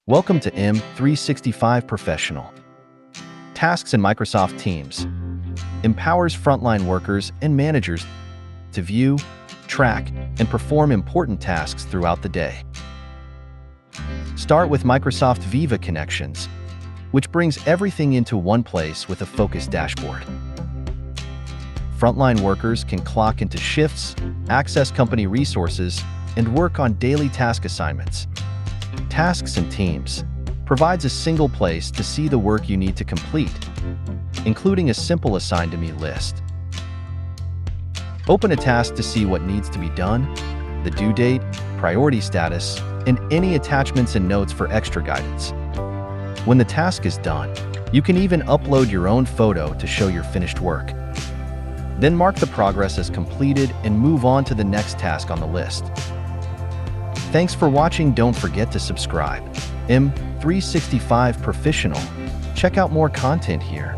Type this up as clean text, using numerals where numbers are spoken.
Welcome to M365 Professional. Tasks in Microsoft Teams empowers frontline workers and managers to view, track, and perform important tasks throughout the day. Start with Microsoft Viva Connections, which brings everything into one place with a focused dashboard. Frontline workers can clock into shifts, access company resources, and work on daily task assignments. Tasks in Teams provides a single place to see the work you need to complete, including a simple Assigned to Me list. Open a task to see what needs to be done, the due date, priority status, and any attachments and notes for extra guidance. When the task is done, you can even upload your own photo to show your finished work. Then mark the progress as completed and move on to the next task on the list. Thanks for watching. Don't forget to subscribe. M365 Professional. Check out more content here.